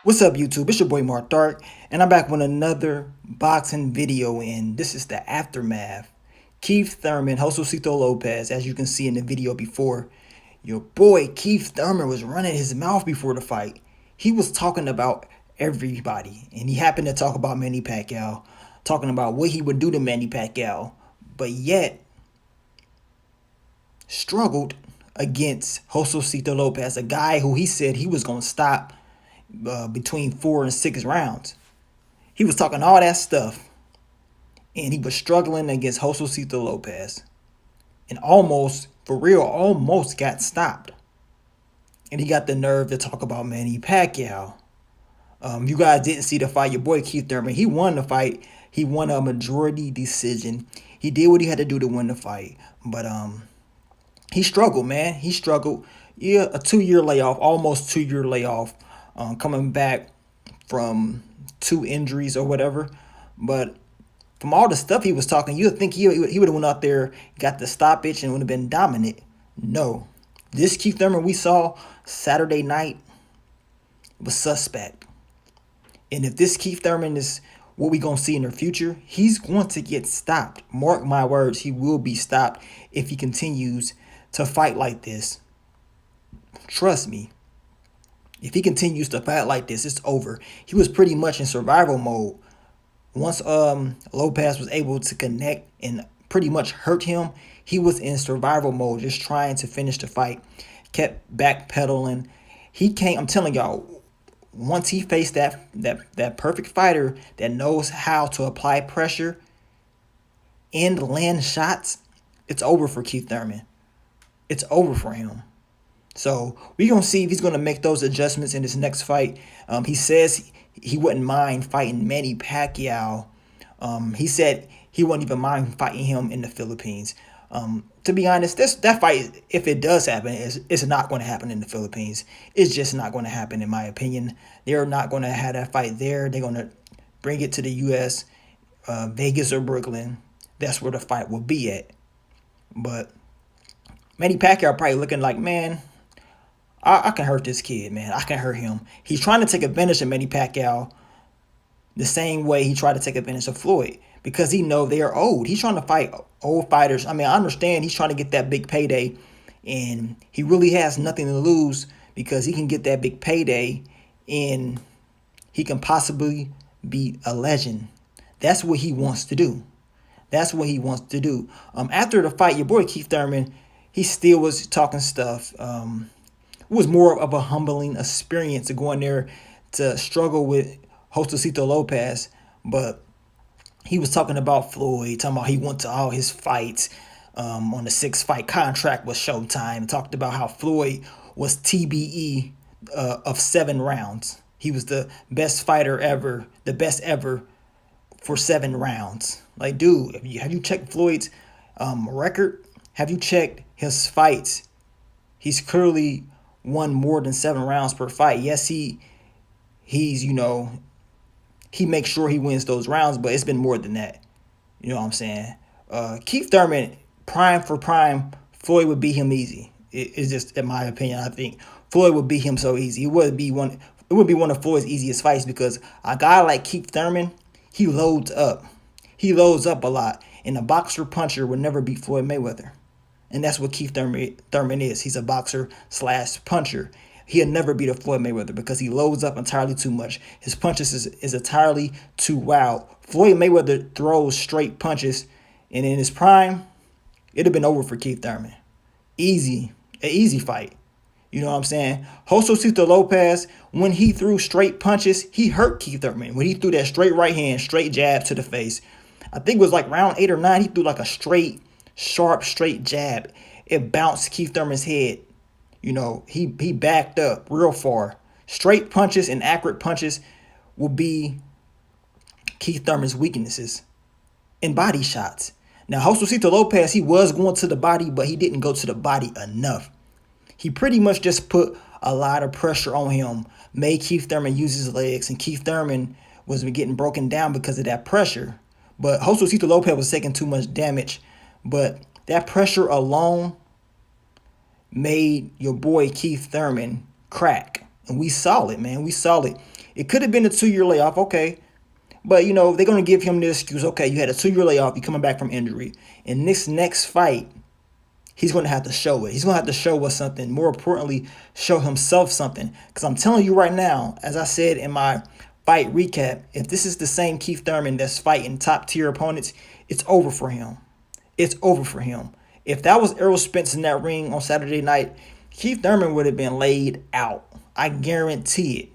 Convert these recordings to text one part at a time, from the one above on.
What's up, YouTube? It's your boy Mark Dark, and I'm back with another boxing video. And this is the aftermath. Keith Thurman, Josesito Lopez, as you can see in the video before. Your boy Keith Thurman was running his mouth before the fight. He was talking about everybody, and he happened to talk about Manny Pacquiao, talking about what he would do to Manny Pacquiao, but yet struggled against Josesito Lopez, a guy who he said he was going to stop between 4 and 6 rounds. He was talking all that stuff, and he was struggling against Josesito Lopez, and almost, for real, almost got stopped. And he got the nerve to talk about Manny Pacquiao. You guys didn't see the fight. Your boy Keith Thurman, he won the fight. He won a majority decision. He did what he had to do to win the fight, but he struggled, man. He struggled. Yeah, a 2-year layoff, almost 2-year layoff. Coming back from 2 injuries or whatever. But from all the stuff he was talking, you would think he would have went out there, got the stoppage, and would have been dominant. No. This Keith Thurman we saw Saturday night was suspect. And if this Keith Thurman is what we're going to see in the future, he's going to get stopped. Mark my words, he will be stopped if he continues to fight like this. Trust me. If he continues to fight like this, it's over. He was pretty much in survival mode. Once Lopez was able to connect and pretty much hurt him, he was in survival mode, just trying to finish the fight. Kept backpedaling. He can't, I'm telling y'all, once he faced that perfect fighter that knows how to apply pressure and land shots, it's over for Keith Thurman. It's over for him. So we're going to see if he's going to make those adjustments in his next fight. He says he wouldn't mind fighting Manny Pacquiao. He said he wouldn't even mind fighting him in the Philippines. To be honest, that fight, if it does happen, it's not going to happen in the Philippines. It's just not going to happen, in my opinion. They're not going to have that fight there. They're going to bring it to the U.S., Vegas or Brooklyn. That's where the fight will be at. But Manny Pacquiao probably looking like, man, I can hurt this kid, man. I can hurt him. He's trying to take advantage of Manny Pacquiao the same way he tried to take advantage of Floyd, because he know they are old. He's trying to fight old fighters. I mean, I understand he's trying to get that big payday, and he really has nothing to lose because he can get that big payday and he can possibly be a legend. That's what he wants to do. That's what he wants to do. After the fight, your boy Keith Thurman, he still was talking stuff. It was more of a humbling experience to go in there to struggle with Josesito Lopez, but he was talking about Floyd, talking about he went to all his fights on the 6-fight contract with Showtime. Talked about how Floyd was TBE of 7 rounds. He was the best fighter ever, the best ever for 7 rounds. Like, dude, have you checked Floyd's record? Have you checked his fights? He's clearly won more than 7 rounds per fight. Yes, he's he makes sure he wins those rounds, but it's been more than that. You know what I'm saying? Keith Thurman, prime for prime, Floyd would beat him easy. It's just, in my opinion, I think Floyd would beat him so easy. It would be one of Floyd's easiest fights, because a guy like Keith Thurman, he loads up. He loads up a lot, and a boxer puncher would never beat Floyd Mayweather. And that's what Keith Thurman is. He's a boxer/puncher. He'll never beat a Floyd Mayweather because he loads up entirely too much. His punches is entirely too wild. Floyd Mayweather throws straight punches, and in his prime, it'd have been over for Keith Thurman. An easy fight. You know what I'm saying? Josesito Lopez, when he threw straight punches, he hurt Keith Thurman. When he threw that straight right hand, straight jab to the face, I think it was like round 8 or 9, he threw like a sharp, straight jab. It bounced Keith Thurman's head. You know, he backed up real far. Straight punches and accurate punches will be Keith Thurman's weaknesses. And body shots. Now, Josesito Lopez, he was going to the body, but he didn't go to the body enough. He pretty much just put a lot of pressure on him, made Keith Thurman use his legs, and Keith Thurman was getting broken down because of that pressure. But Josesito Lopez was taking too much damage. But that pressure alone made your boy Keith Thurman crack. And we saw it, man. We saw it. It could have been a 2 year layoff, okay. But they're gonna give him the excuse, okay, you had a 2 year layoff, you coming back from injury. In this next fight, he's gonna have to show it. He's gonna have to show us something. More importantly, show himself something. Because I'm telling you right now, as I said in my fight recap, if this is the same Keith Thurman that's fighting top tier opponents, it's over for him. It's over for him. If that was Errol Spence in that ring on Saturday night, Keith Thurman would have been laid out. I guarantee it.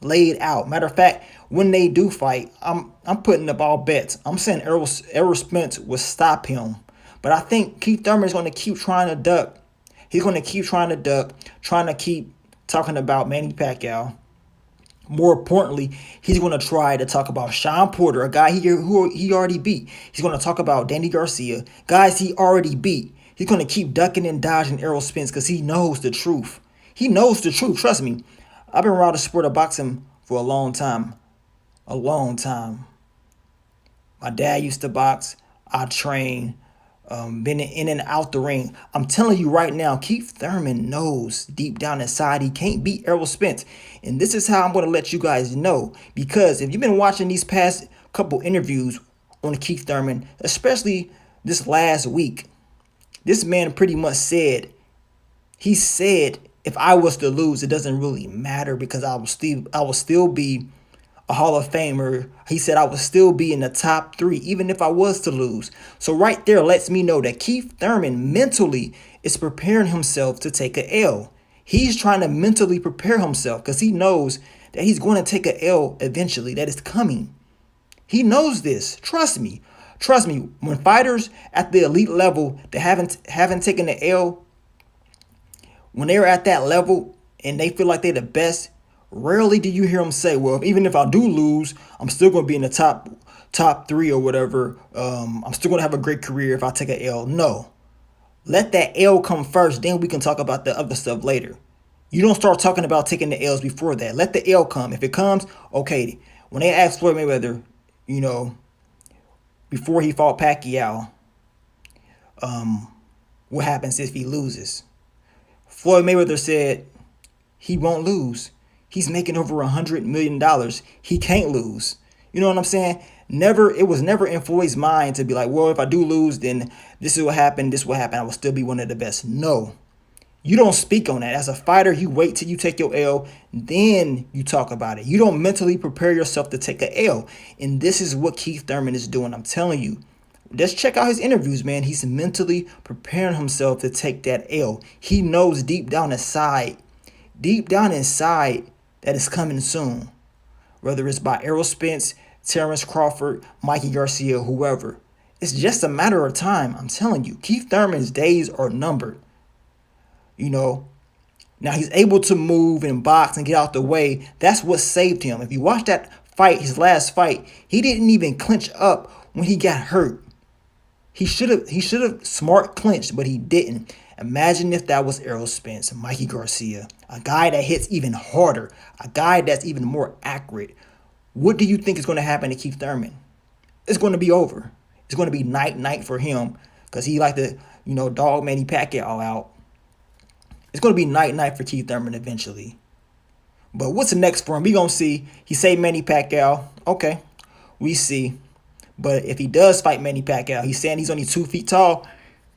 Laid out. Matter of fact, when they do fight, I'm putting up all bets. I'm saying Errol Spence will stop him. But I think Keith Thurman is going to keep trying to duck. He's going to keep trying to duck, trying to keep talking about Manny Pacquiao. More importantly, he's going to try to talk about Sean Porter, a guy who he already beat. He's going to talk about Danny Garcia, guys he already beat. He's going to keep ducking and dodging Errol Spence because he knows the truth. He knows the truth. Trust me. I've been around the sport of boxing for a long time. A long time. My dad used to box. I trained. Been in and out the ring. I'm telling you right now, Keith Thurman knows deep down inside he can't beat Errol Spence. And this is how I'm going to let you guys know. Because if you've been watching these past couple interviews on Keith Thurman, especially this last week, this man pretty much said, if I was to lose, it doesn't really matter because I will still be a Hall of Famer. He said I would still be in the top 3 even if I was to lose. So right there lets me know that Keith Thurman mentally is preparing himself to take a L. He's trying to mentally prepare himself because he knows that he's going to take a L eventually. That is coming. He knows this. Trust me. Trust me. When fighters at the elite level that haven't taken the L, when they're at that level and they feel like they're the best, rarely do you hear them say, well, even if I do lose, I'm still going to be in the top 3 or whatever. I'm still going to have a great career if I take an L. No. Let that L come first. Then we can talk about the other stuff later. You don't start talking about taking the L's before that. Let the L come. If it comes, okay. When they asked Floyd Mayweather, before he fought Pacquiao, what happens if he loses? Floyd Mayweather said he won't lose. He's making over $100 million. He can't lose. You know what I'm saying? It was never in Floyd's mind to be like, well, if I do lose, then this is what happened. This will happen. I will still be one of the best. No. You don't speak on that. As a fighter, you wait till you take your L, then you talk about it. You don't mentally prepare yourself to take a L. And this is what Keith Thurman is doing. I'm telling you. Just check out his interviews, man. He's mentally preparing himself to take that L. He knows deep down inside, that it's coming soon. Whether it's by Errol Spence, Terrence Crawford, Mikey Garcia, whoever. It's just a matter of time. I'm telling you. Keith Thurman's days are numbered. Now he's able to move and box and get out the way. That's what saved him. If you watch that fight, his last fight, he didn't even clinch up when he got hurt. He should have smart clinched, but he didn't. Imagine if that was Errol Spence, Mikey Garcia, a guy that hits even harder, a guy that's even more accurate. What do you think is going to happen to Keith Thurman? It's going to be over. It's going to be night for him because he like to, dog Manny Pacquiao out. It's going to be night for Keith Thurman eventually. But what's next for him? We going to see. He say Manny Pacquiao. Okay, we see. But if he does fight Manny Pacquiao, he's saying he's only 2 feet tall,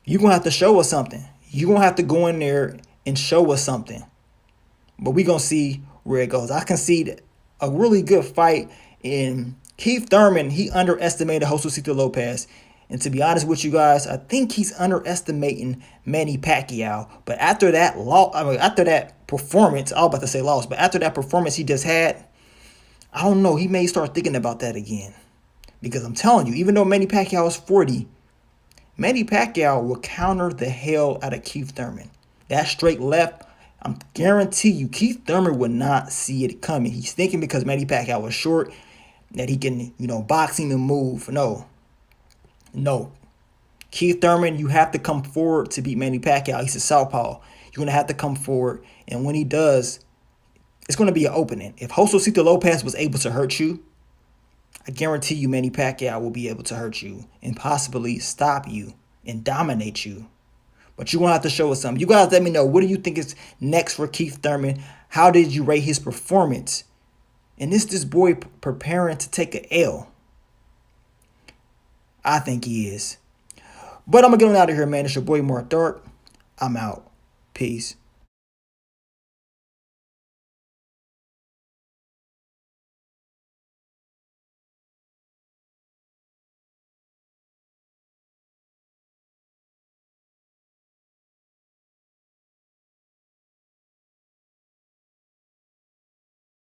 you're going to have to show us something. You're going to have to go in there and show us something. But we're going to see where it goes. I can see a really good fight. In Keith Thurman, he underestimated Josesito Lopez. And to be honest with you guys, I think he's underestimating Manny Pacquiao. But after that performance, I was about to say loss, but after that performance he just had, I don't know, he may start thinking about that again. Because I'm telling you, even though Manny Pacquiao is 40, Manny Pacquiao will counter the hell out of Keith Thurman. That straight left, I guarantee you, Keith Thurman would not see it coming. He's thinking because Manny Pacquiao was short, that he can, box him and move. No. Keith Thurman, you have to come forward to beat Manny Pacquiao. He's a southpaw. You're going to have to come forward. And when he does, it's going to be an opening. If Josesito Lopez was able to hurt you, I guarantee you Manny Pacquiao will be able to hurt you and possibly stop you and dominate you. But you're going to have to show us something. You guys let me know. What do you think is next for Keith Thurman? How did you rate his performance And this boy preparing to take a L. I think he is. But I'm going to get on out of here, man. It's your boy Mark Dark. I'm out. Peace.